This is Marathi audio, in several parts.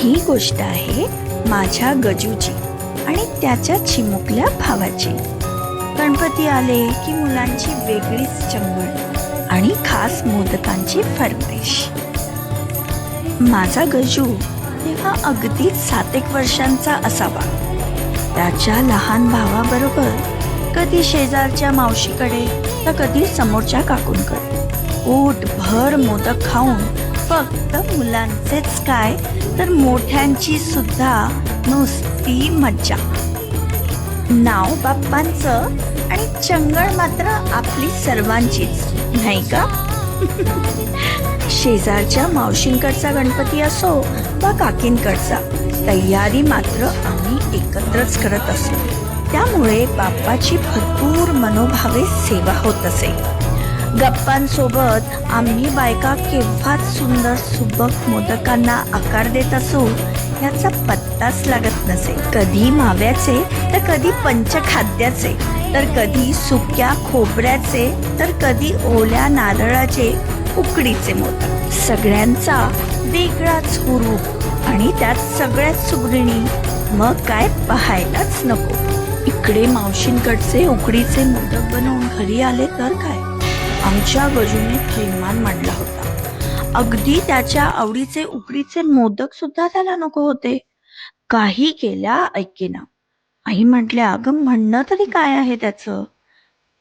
ही गोष्ट आहे माझ्या गजूची आणि त्याच्या चिमुकल्या भावाची. गणपती आले की मुलांची वेगळीच चंगळ आणि खास मोदकांची फरमाईश. माझा गजू तेव्हा अगदीच 7-1 वर्षांचा असावा. त्याच्या लहान भावाबरोबर कधी शेजारच्या मावशीकडे तर कधी समोरच्या काकूंकडे पोटभर मोदक खाऊन फक्त मुलांचेच काय तर मोठ्यांची सुद्धा नुसती मज्जा. नाव बाप्पांचं आणि चंगळ मात्र आपली सर्वांचीच, नाही का? शेजारच्या मावशींकडचा गणपती असो वा काकींकडचा, तयारी मात्र आम्ही एकत्रच करत असो. त्यामुळे बाप्पाची भरपूर मनोभावे सेवा होत असे. गप्पांसोबत आम्ही बायका केव्हाच सुंदर सुबक मोदकांना आकार देत असू याचा पत्ताच लागत नसे. कधी माव्याचे तर कधी पंचखाद्याचे, तर कधी सुक्या खोबऱ्याचे, तर कधी ओल्या नारळाचे उकडीचे मोदक. सगळ्यांचा वेगळाच हुरूप आणि त्यात सगळ्यात सुगरिणी, मग काय पाहायलाच नको. इकडे मावशींकडचे उकडीचे मोदक बनवून घरी आले तर काय, आमच्या गजूने थैमान मांडला होता. अगदी त्याच्या आवडीचे उकडीचे मोदक सुद्धा त्याला नको होते. काही केल्या ऐकेना. आई म्हटल्या, अगं म्हणणं तरी काय आहे त्याचं?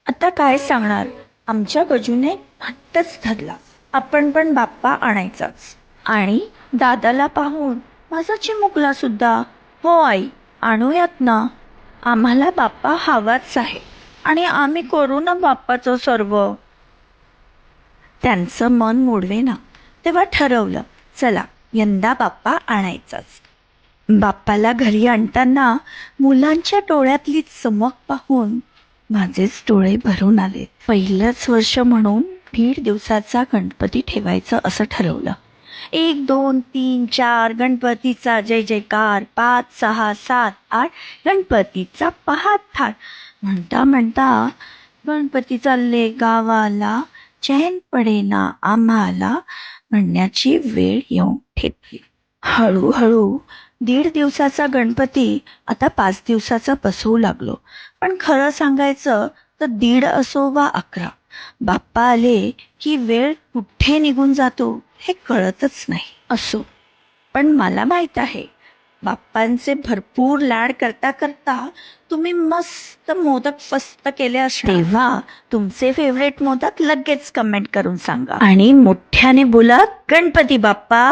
आता काय सांगणार, आमच्या गजूने हट्टच धरला. आपण पण बाप्पा आणायचाच. आणि दादाला पाहून माझा चिमुकला सुद्धा, हो आई आणूयात ना, आम्हाला बाप्पा हवाच आहे आणि आम्ही करू ना बाप्पाचं सर्व. त्यांचं मन मोडवेना तेव्हा ठरवलं, चला यंदा बाप्पा आणायचाच. बाप्पाला घरी आणताना मुलांच्या डोळ्यातली चमक पाहून माझेच डोळे भरून आले. पहिलंच वर्ष म्हणून 1.5 दिवसाचा गणपती ठेवायचं असं ठरवलं. 1, 2, 3, 4 गणपतीचा जय जयकार, 5, 6, 7, 8 गणपतीचा पहाट म्हणता म्हणता गणपती चालले गावाला, चैन पडेना आम्हाला म्हणण्याची वेळ येऊन ठेपली. हळूहळू 1.5 दिवसाचा गणपती आता 5 दिवसाचा बसवू लागलो. पण खरं सांगायचं तर 1.5 असो वा 11, बाप्पा आले की वेळ कुठे निघून जातो हे कळतच नाही. असो, पण मला माहित आहे बाप्पांचे भरपूर लाड करता करता तुम्ही मस्त मोदक फस्त केले असणार. तेव्हा तुमचे फेवरेट मोदक लगेच कमेंट करून सांगा आणि मोठ्याने बोला, गणपती बाप्पा